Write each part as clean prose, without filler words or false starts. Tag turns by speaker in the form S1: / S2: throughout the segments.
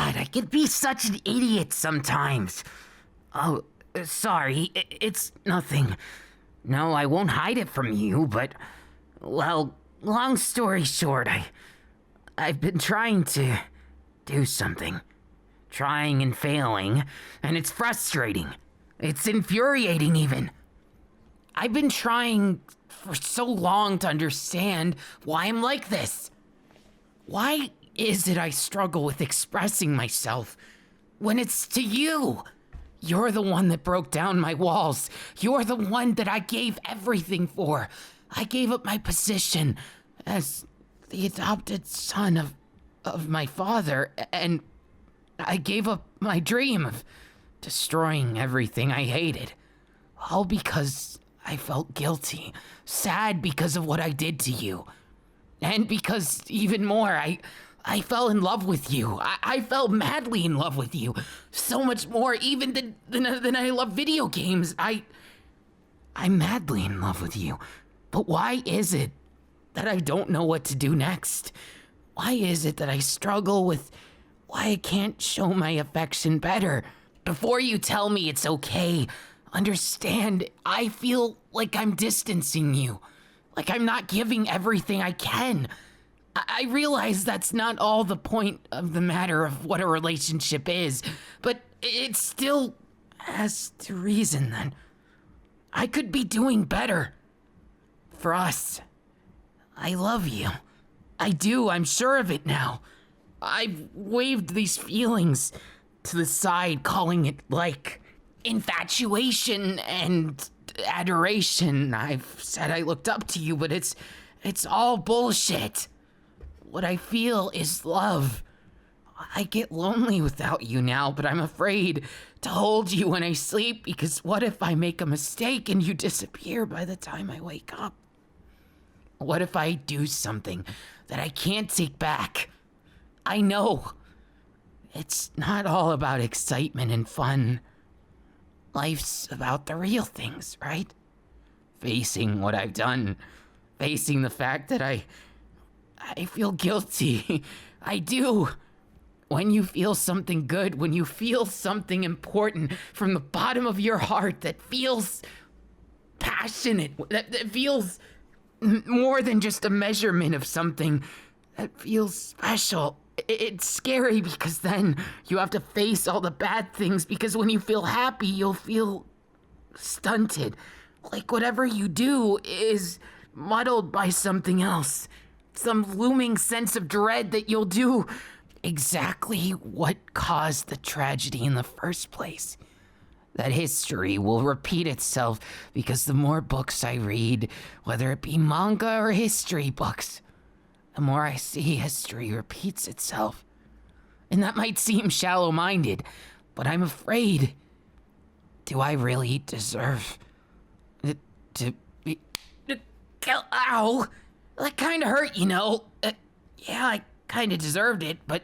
S1: God, I could be such an idiot sometimes. Oh, sorry, it's nothing. No, I won't hide it from you, but, well, long story short, I've been trying to do something. Trying and failing, and it's frustrating. It's infuriating, even. I've been trying for so long to understand why I'm like this. Why is it I struggle with expressing myself when it's to you? You're the one that broke down my walls. You're the one that I gave everything for. I gave up my position as the adopted son of my father, and I gave up my dream of destroying everything I hated. All because I felt guilty, sad because of what I did to you. And because, even more, I fell in love with you. I fell madly in love with you. So much more even than I love video games. I'm madly in love with you. But why is it that I don't know what to do next? Why is it that I struggle with why I can't show my affection better? Before you tell me it's okay, understand, I feel like I'm distancing you. Like I'm not giving everything I can. I realize that's not all the point of the matter of what a relationship is, but it still has to reason then. I could be doing better. For us. I love you. I do, I'm sure of it now. I've waved these feelings to the side, calling it like infatuation and adoration. I've said I looked up to you, but it's all bullshit. What I feel is love. I get lonely without you now, but I'm afraid to hold you when I sleep because what if I make a mistake and you disappear by the time I wake up? What if I do something that I can't take back? I know. It's not all about excitement and fun. Life's about the real things, right? Facing what I've done. Facing the fact that I feel guilty. I do. When you feel something good, when you feel something important from the bottom of your heart that feels passionate, that feels more than just a measurement of something that feels special. It's scary because then you have to face all the bad things because when you feel happy, you'll feel stunted. Like whatever you do is muddled by something else. Some looming sense of dread that you'll do exactly what caused the tragedy in the first place. That history will repeat itself because the more books I read, whether it be manga or history books, the more I see history repeats itself. And that might seem shallow-minded, but I'm afraid. Do I really deserve it to be... Ow! That kinda hurt, you know. Yeah, I kinda deserved it, but...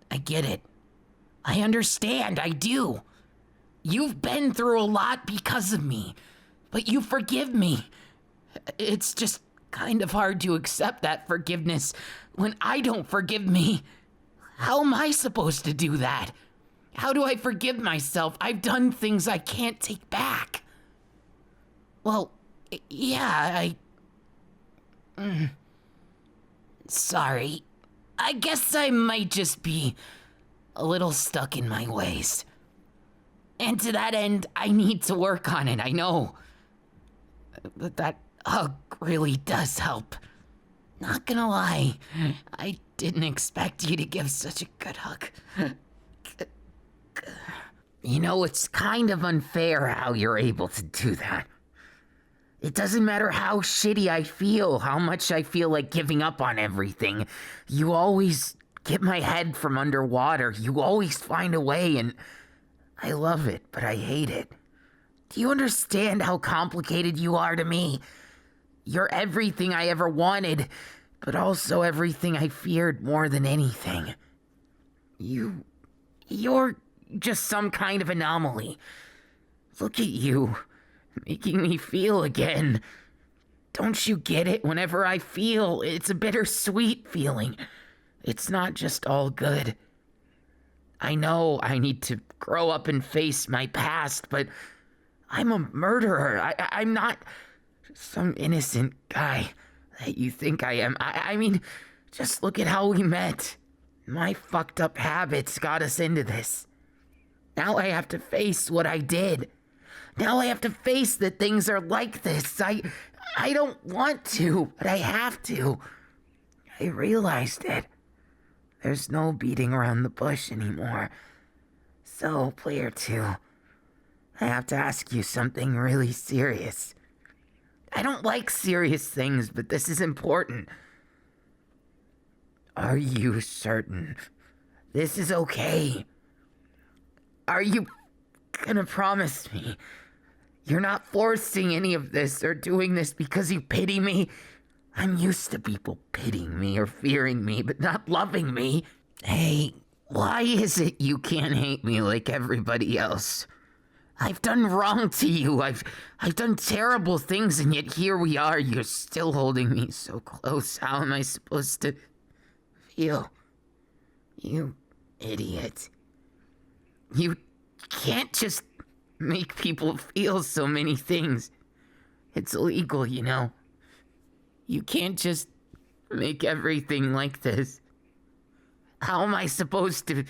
S1: I get it. I understand, I do. You've been through a lot because of me, but you forgive me. It's just kind of hard to accept that forgiveness when I don't forgive me. How am I supposed to do that? How do I forgive myself? I've done things I can't take back. Well, yeah, Sorry. I guess I might just be a little stuck in my ways. And to that end, I need to work on it, I know. But that hug really does help. Not gonna lie, I didn't expect you to give such a good hug. You know, it's kind of unfair how you're able to do that. It doesn't matter how shitty I feel, how much I feel like giving up on everything. You always get my head from underwater. You always find a way, and I love it, but I hate it. Do you understand how complicated you are to me? You're everything I ever wanted, but also everything I feared more than anything. You're just some kind of anomaly. Look at you, making me feel again. Don't you get it? Whenever I feel, it's a bittersweet feeling. it's not just all good. I know I need to grow up and face my past, but I'm a murderer. I'm not some innocent guy that you think I am. I mean, just look at how we met. My fucked up habits got us into this. Now I have to face what I did. Now I have to face that things are like this. I don't want to, but I have to. I realized it. There's no beating around the bush anymore. So, player 2, I have to ask you something really serious. I don't like serious things, but this is important. Are you certain this is okay? Are you gonna promise me you're not forcing any of this or doing this because you pity me? I'm used to people pitying me or fearing me, but not loving me. Hey, why is it you can't hate me like everybody else? I've done wrong to you. I've done terrible things, and yet here we are. You're still holding me so close. How am I supposed to feel? You idiot. You can't just make people feel so many things. It's illegal, you know. You can't just make everything like this. How am I supposed to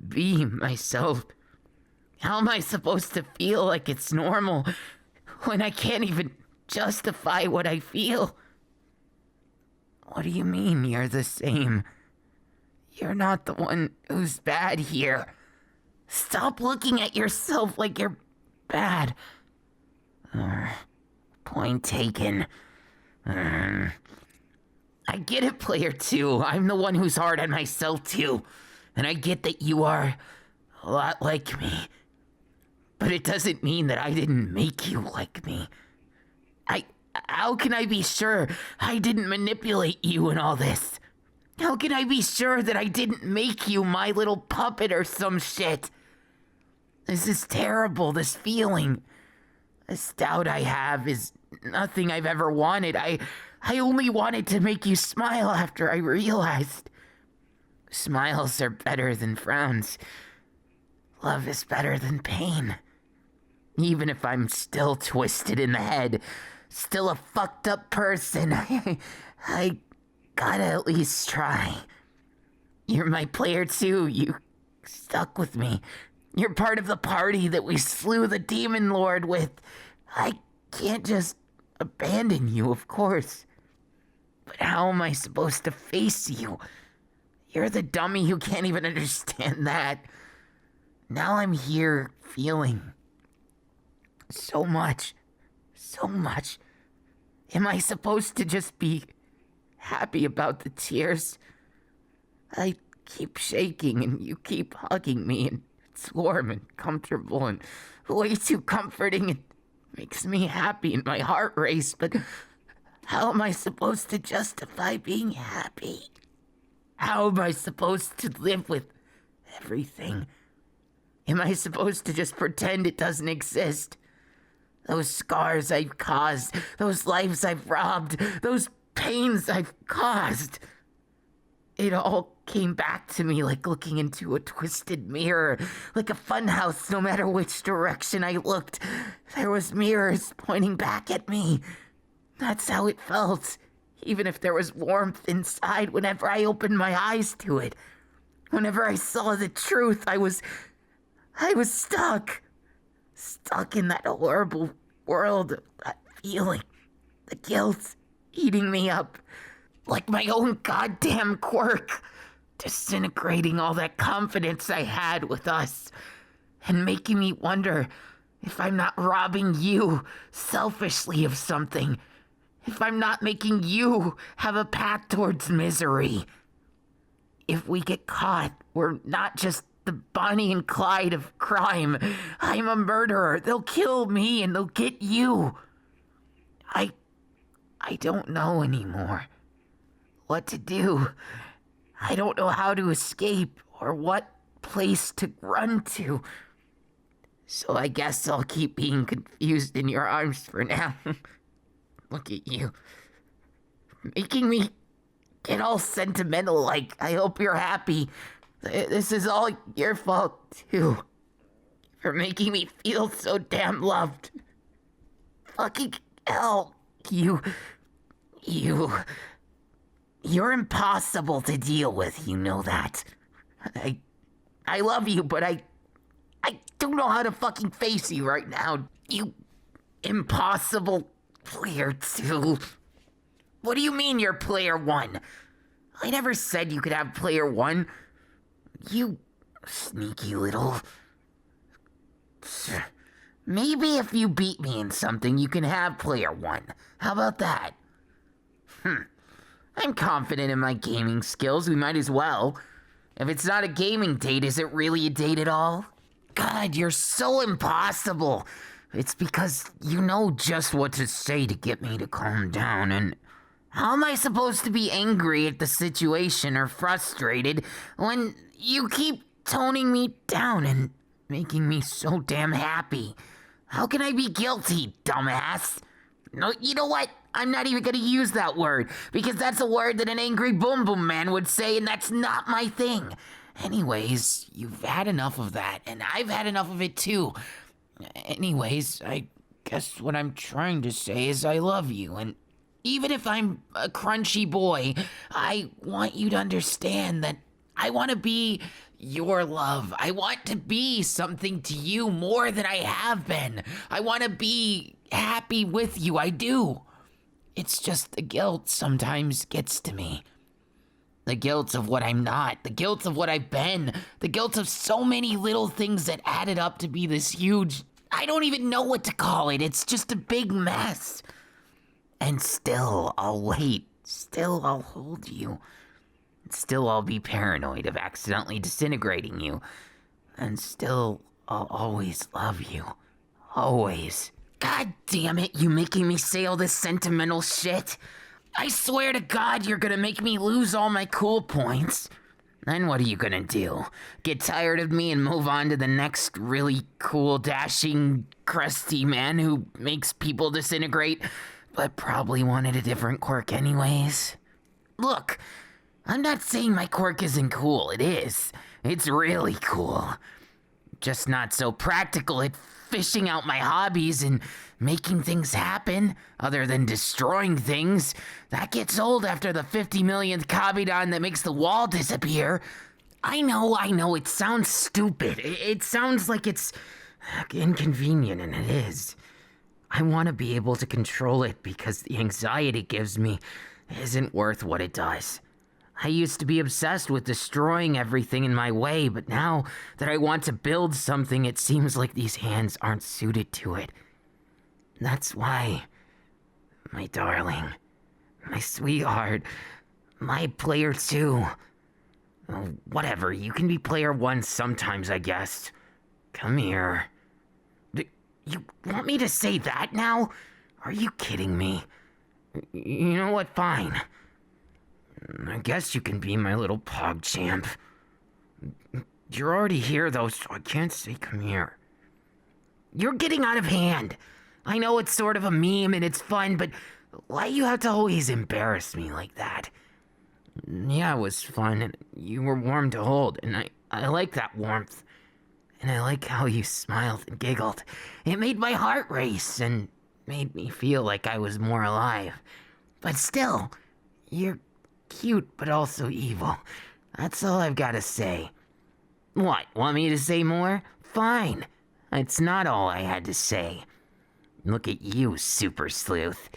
S1: be myself? How am I supposed to feel like it's normal when I can't even justify what I feel? What do you mean you're the same? You're not the one who's bad here. Stop looking at yourself like you're bad. Point taken. I get it, player 2. I'm the one who's hard on myself too. And I get that you are a lot like me. But it doesn't mean that I didn't make you like me. How can I be sure I didn't manipulate you in all this? How can I be sure that I didn't make you my little puppet or some shit? This is terrible, this feeling. This doubt I have is nothing I've ever wanted. I only wanted to make you smile after I realized. Smiles are better than frowns. Love is better than pain. Even if I'm still twisted in the head, still a fucked up person, I gotta at least try. You're my player 2. You stuck with me. You're part of the party that we slew the demon lord with. I can't just abandon you, of course. But how am I supposed to face you? You're the dummy who can't even understand that. Now I'm here feeling so much. So much. Am I supposed to just be happy about the tears? I keep shaking and you keep hugging me, and it's warm and comfortable and way too comforting. It makes me happy and my heart race, but how am I supposed to justify being happy? How am I supposed to live with everything? Am I supposed to just pretend it doesn't exist? Those scars I've caused, those lives I've robbed, those pains I've caused. It all came back to me like looking into a twisted mirror, like a funhouse. No matter which direction I looked, there was mirrors pointing back at me. That's how it felt, even if there was warmth inside whenever I opened my eyes to it. Whenever I saw the truth, I was stuck. Stuck in that horrible world, that feeling, the guilt eating me up like my own goddamn quirk, disintegrating all that confidence I had with us and making me wonder if I'm not robbing you selfishly of something, if I'm not making you have a path towards misery. If we get caught, we're not just the Bonnie and Clyde of crime. I'm a murderer. They'll kill me and they'll get you. I don't know anymore what to do. I don't know how to escape or what place to run to. So I guess I'll keep being confused in your arms for now. Look at you. Making me get all sentimental like I hope you're happy. This is all your fault, too. For making me feel so damn loved. Fucking hell, you're impossible to deal with, you know that. I love you, but I don't know how to fucking face you right now. You impossible player 2. What do you mean you're player 1? I never said you could have player 1. You sneaky little... Maybe if you beat me in something, you can have player 1. How about that? I'm confident in my gaming skills. We might as well. If it's not a gaming date, is it really a date at all? God, you're so impossible. It's because you know just what to say to get me to calm down, and how am I supposed to be angry at the situation or frustrated when you keep toning me down and making me so damn happy? How can I be guilty, dumbass? No, you know what? I'm not even gonna use that word, because that's a word that an angry boom boom man would say, and that's not my thing. Anyways, you've had enough of that, and I've had enough of it too. Anyways, I guess what I'm trying to say is I love you, and even if I'm a crunchy boy, I want you to understand that I want to be your love. I want to be something to you more than I have been. I want to be happy with you, I do. It's just the guilt sometimes gets to me. The guilt of what I'm not, the guilt of what I've been, the guilt of so many little things that added up to be this huge, I don't even know what to call it. It's just a big mess. And still, I'll wait. Still, I'll hold you. Still, I'll be paranoid of accidentally disintegrating you. And still, I'll always love you. Always. God damn it, you making me say all this sentimental shit? I swear to God you're gonna make me lose all my cool points. Then what are you gonna do? Get tired of me and move on to the next really cool, dashing, crusty man who makes people disintegrate, but probably wanted a different quirk anyways? Look, I'm not saying my quirk isn't cool. It is. It's really cool. Just not so practical at fishing out my hobbies and making things happen, other than destroying things. That gets old after the 50 millionth Kabidon that makes the wall disappear. I know, it sounds stupid. It sounds like it's inconvenient, and it is. I want to be able to control it because the anxiety it gives me isn't worth what it does. I used to be obsessed with destroying everything in my way, but now that I want to build something, it seems like these hands aren't suited to it. That's why, my darling, my sweetheart, my player 2. Oh, whatever, you can be player 1 sometimes, I guess. Come here. You want me to say that now? Are you kidding me? You know what, fine. I guess you can be my little pog champ. You're already here, though, so I can't say come here. You're getting out of hand. I know it's sort of a meme and it's fun, but why you have to always embarrass me like that? Yeah, it was fun, and you were warm to hold, and I like that warmth. And I like how you smiled and giggled. It made my heart race and made me feel like I was more alive. But still, you're cute, but also evil. That's all I've got to say. What, want me to say more? Fine. It's not all I had to say. Look at you, super sleuth.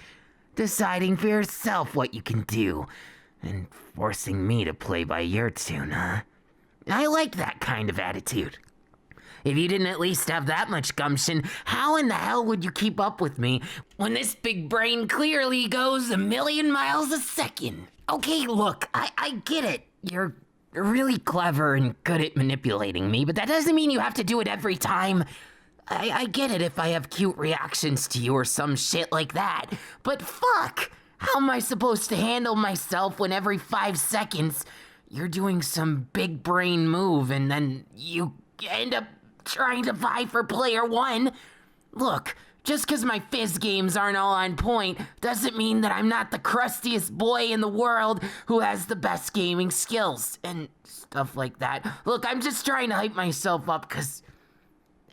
S1: Deciding for yourself what you can do, and forcing me to play by your tune, huh? I like that kind of attitude. If you didn't at least have that much gumption, how in the hell would you keep up with me when this big brain clearly goes a million miles a second? Okay, look, I get it. You're really clever and good at manipulating me, but that doesn't mean you have to do it every time. I get it if I have cute reactions to you or some shit like that, but fuck! How am I supposed to handle myself when every 5 seconds you're doing some big brain move and then you end up trying to vie for player 1? Look, Just because my fizz games aren't all on point doesn't mean that I'm not the crustiest boy in the world who has the best gaming skills and stuff like that. Look, I'm just trying to hype myself up because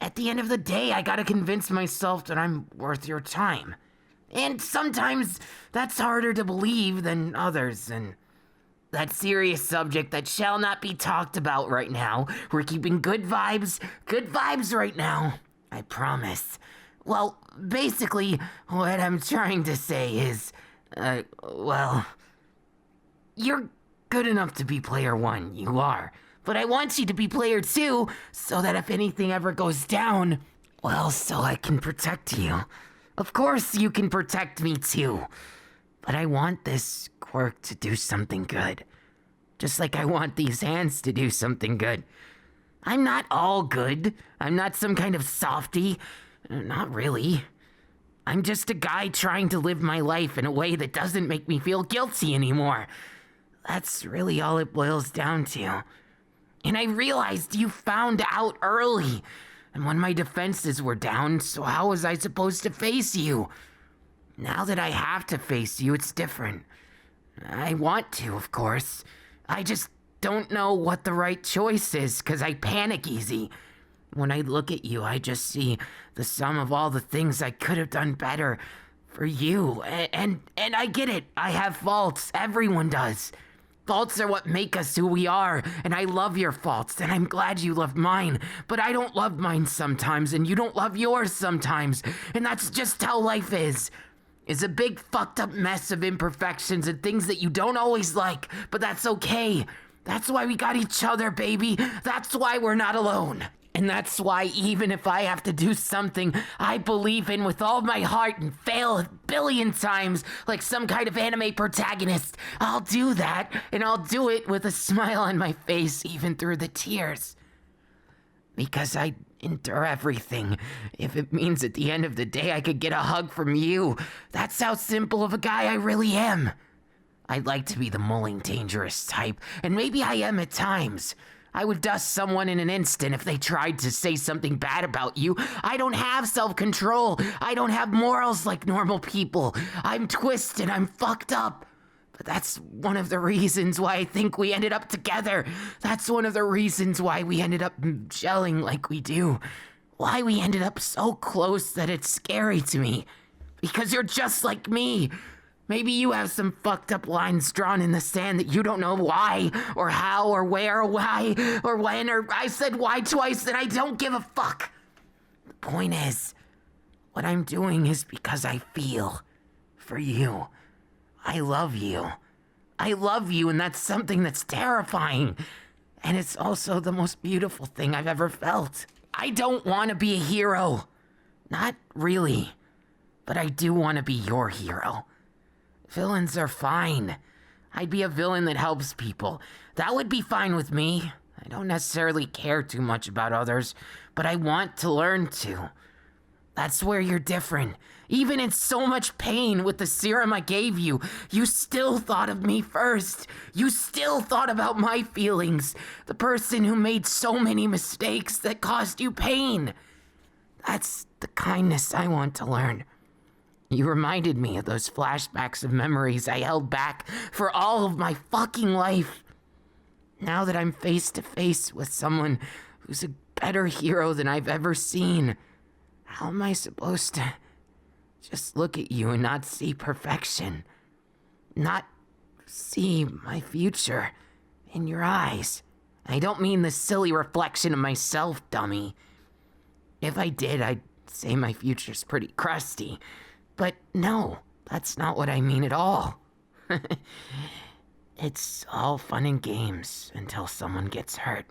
S1: at the end of the day, I gotta convince myself that I'm worth your time. And sometimes that's harder to believe than others, and that serious subject that shall not be talked about right now. We're keeping good vibes right now. I promise. Well, basically, what I'm trying to say is, well, you're good enough to be player 1, you are. But I want you to be player 2, so that if anything ever goes down, well, so I can protect you. Of course you can protect me too. But I want this quirk to do something good. Just like I want these hands to do something good. I'm not all good. I'm not some kind of softie. Not really. I'm just a guy trying to live my life in a way that doesn't make me feel guilty anymore. That's really all it boils down to. And I realized you found out early. And when my defenses were down, so how was I supposed to face you? Now that I have to face you, it's different. I want to, of course. I just don't know what the right choice is, because I panic easy. When I look at you, I just see the sum of all the things I could have done better for you. And I get it. I have faults. Everyone does. Faults are what make us who we are, and I love your faults, and I'm glad you love mine, but I don't love mine sometimes, and you don't love yours sometimes, and that's just how life is. It's a big fucked up mess of imperfections and things that you don't always like, but that's okay. That's why we got each other, baby. That's why we're not alone. And that's why even if I have to do something I believe in with all my heart and fail a billion times like some kind of anime protagonist, I'll do that, and I'll do it with a smile on my face even through the tears. Because I endure everything if it means at the end of the day I could get a hug from you. That's how simple of a guy I really am. I'd like to be the mulling dangerous type, and maybe I am at times. I would dust someone in an instant if they tried to say something bad about you. I don't have self-control. I don't have morals like normal people. I'm twisted. I'm fucked up. But that's one of the reasons why I think we ended up together. That's one of the reasons why we ended up gelling like we do. Why we ended up so close that it's scary to me. Because you're just like me. Maybe you have some fucked up lines drawn in the sand that you don't know why, or how, or where, or why, or when, or I said why twice and I don't give a fuck. The point is, what I'm doing is because I feel for you. I love you. I love you, and that's something that's terrifying. And it's also the most beautiful thing I've ever felt. I don't want to be a hero. Not really. But I do want to be your hero. Villains are fine. I'd be a villain that helps people. That would be fine with me. I don't necessarily care too much about others, but I want to learn to. That's where you're different. Even in so much pain with the serum I gave you, you still thought of me first. You still thought about my feelings. The person who made so many mistakes that caused you pain. That's the kindness I want to learn. You reminded me of those flashbacks of memories I held back for all of my fucking life. Now that I'm face to face with someone who's a better hero than I've ever seen, how am I supposed to just look at you and not see perfection? Not see my future in your eyes? I don't mean the silly reflection of myself, dummy. If I did, I'd say my future's pretty crusty. But no, that's not what I mean at all. It's all fun and games until someone gets hurt.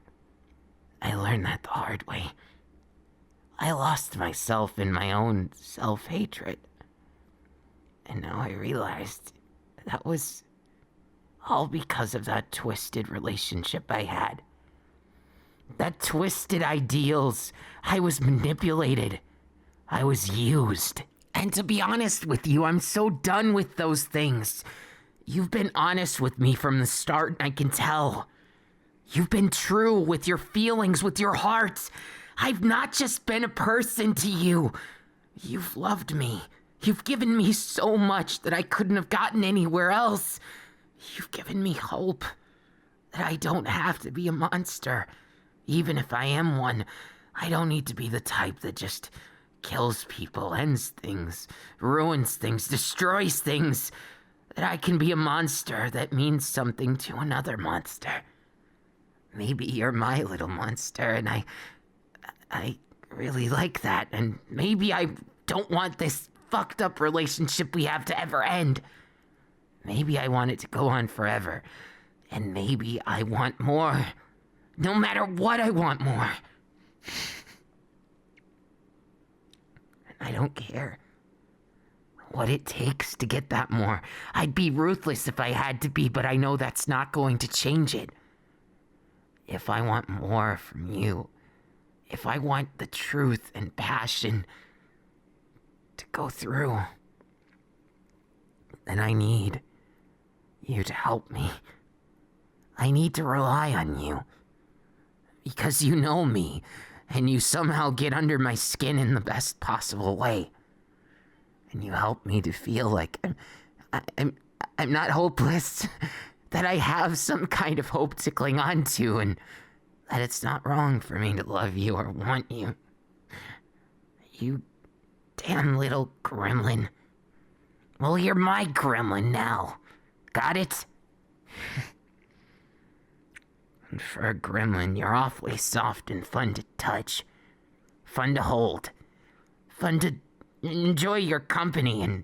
S1: I learned that the hard way. I lost myself in my own self-hatred. And now I realized that was all because of that twisted relationship I had. That twisted ideals. I was manipulated. I was used. And to be honest with you, I'm so done with those things. You've been honest with me from the start, and I can tell. You've been true with your feelings, with your heart. I've not just been a person to you. You've loved me. You've given me so much that I couldn't have gotten anywhere else. You've given me hope that I don't have to be a monster. Even if I am one, I don't need to be the type that just kills people, ends things, ruins things, destroys things. That I can be a monster that means something to another monster. Maybe you're my little monster, and I really like that, and maybe I don't want this fucked up relationship we have to ever end. Maybe I want it to go on forever, and maybe I want more. No matter what, I want more. And I don't care what it takes to get that more. I'd be ruthless if I had to be, but I know that's not going to change it. If I want more from you, if I want the truth and passion to go through, then I need you to help me. I need to rely on you. Because you know me, and you somehow get under my skin in the best possible way. And you help me to feel like I'm not hopeless, that I have some kind of hope to cling on to, and that it's not wrong for me to love you or want you. You damn little gremlin. Well, you're my gremlin now. Got it? And for a gremlin, you're awfully soft and fun to touch. Fun to hold. Fun to enjoy your company, and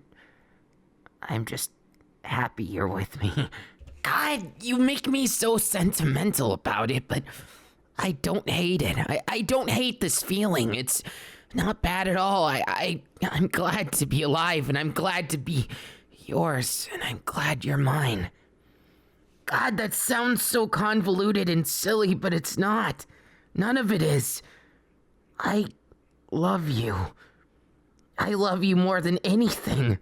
S1: I'm just happy you're with me. God, you make me so sentimental about it, but I don't hate it. I don't hate this feeling. It's not bad at all. I'm glad to be alive, and I'm glad to be yours, and I'm glad you're mine. God, that sounds so convoluted and silly, but it's not. None of it is. I love you. I love you more than anything.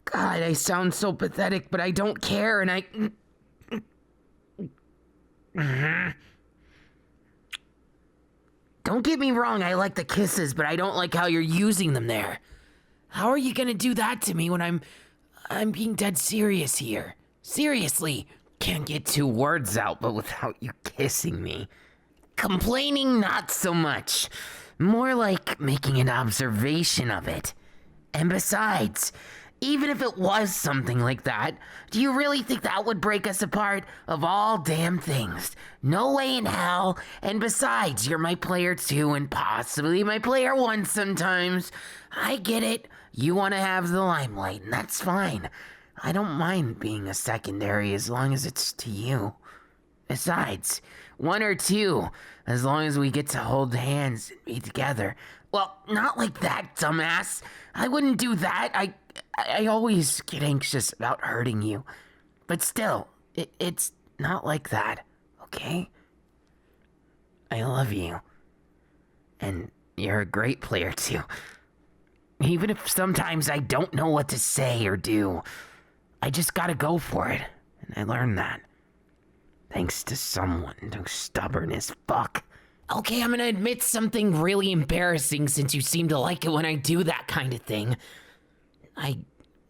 S1: God, I sound so pathetic, but I don't care, and Don't get me wrong, I like the kisses, but I don't like how you're using them there. How are you gonna do that to me when I'm being dead serious here? Seriously, can't get 2 words out, but without you kissing me. Complaining, not so much. More like making an observation of it. And besides, even if it was something like that, do you really think that would break us apart? Of all damn things. No way in hell. And besides, you're my player 2 and possibly my player 1 sometimes. I get it. You want to have the limelight, and that's fine. I don't mind being a secondary as long as it's to you. Besides, 1 or 2, as long as we get to hold hands and be together. Well, not like that, dumbass. I wouldn't do that. I always get anxious about hurting you. But still, it's not like that, okay? I love you. And you're a great player, too. Even if sometimes I don't know what to say or do, I just gotta go for it. And I learned that. Thanks to someone who's stubborn as fuck. Okay, I'm gonna admit something really embarrassing since you seem to like it when I do that kind of thing. I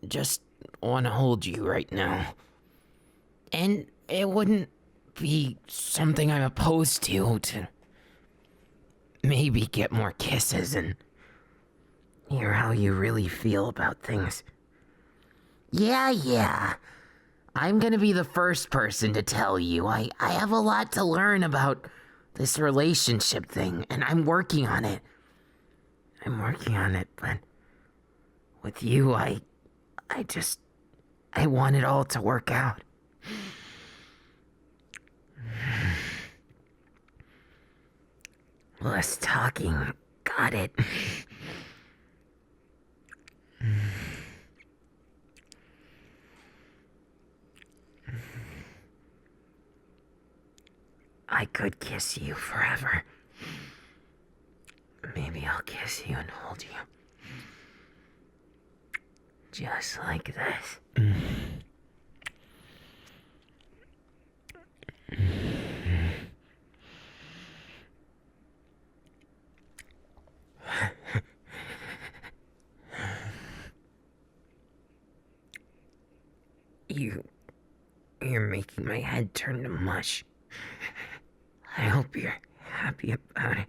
S1: just want to hold you right now. And it wouldn't be something I'm opposed to maybe get more kisses and hear how you really feel about things. Yeah. I'm gonna be the first person to tell you. I have a lot to learn about this relationship thing, and I'm working on it. But with you, I want it all to work out. Less talking. Got it. I could kiss you forever. Maybe I'll kiss you and hold you. Just like this. making my head turn to mush. I hope you're happy about it.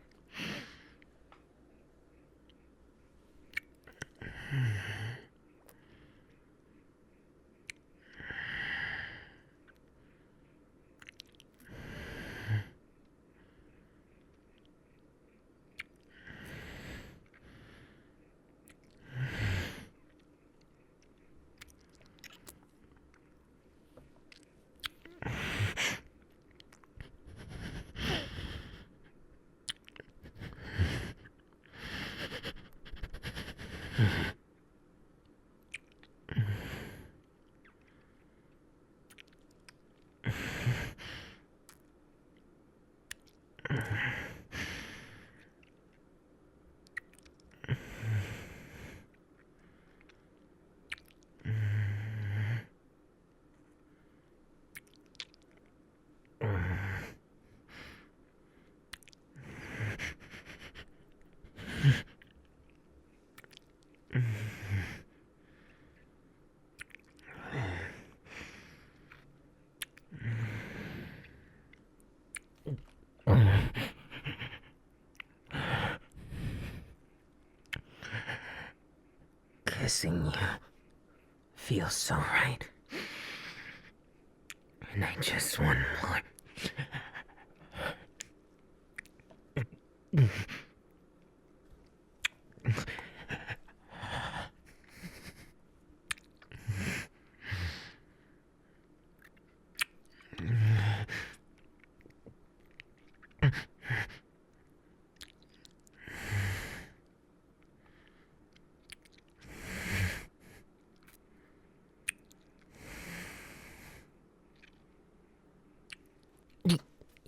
S1: Kissing you feels so right. And I just want more.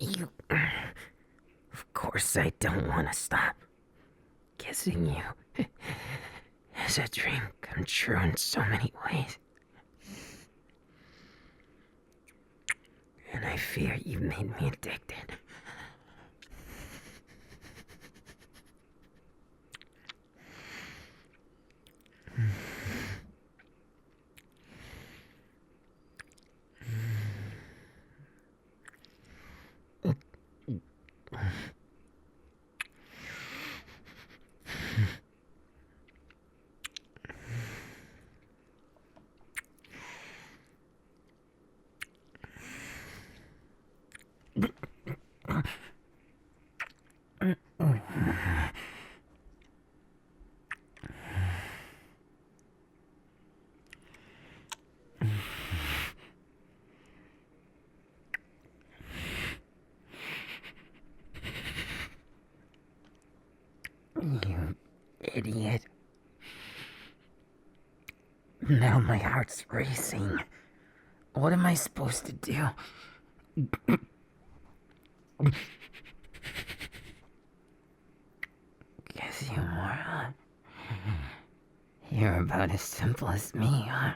S1: You... Of course I don't want to stop. Kissing you is a dream come true in so many ways. And I fear you made me addicted. You idiot. Now my heart's racing. What am I supposed to do? Guess you moron. You're about as simple as me, huh?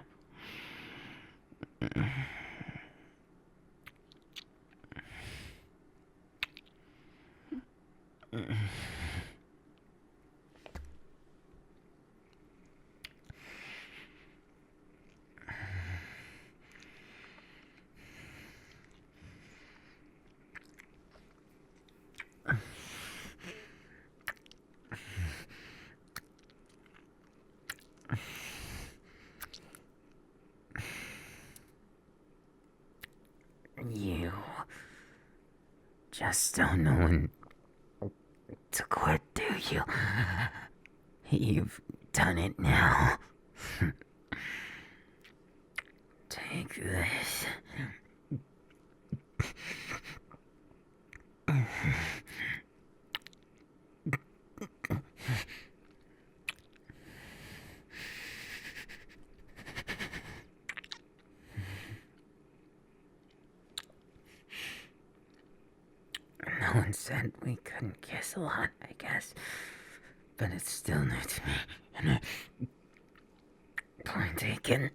S1: You just don't know when to quit, do you? You've done it now. Take this. No one said we couldn't kiss a lot, I guess. But it's still new to me. And point taken.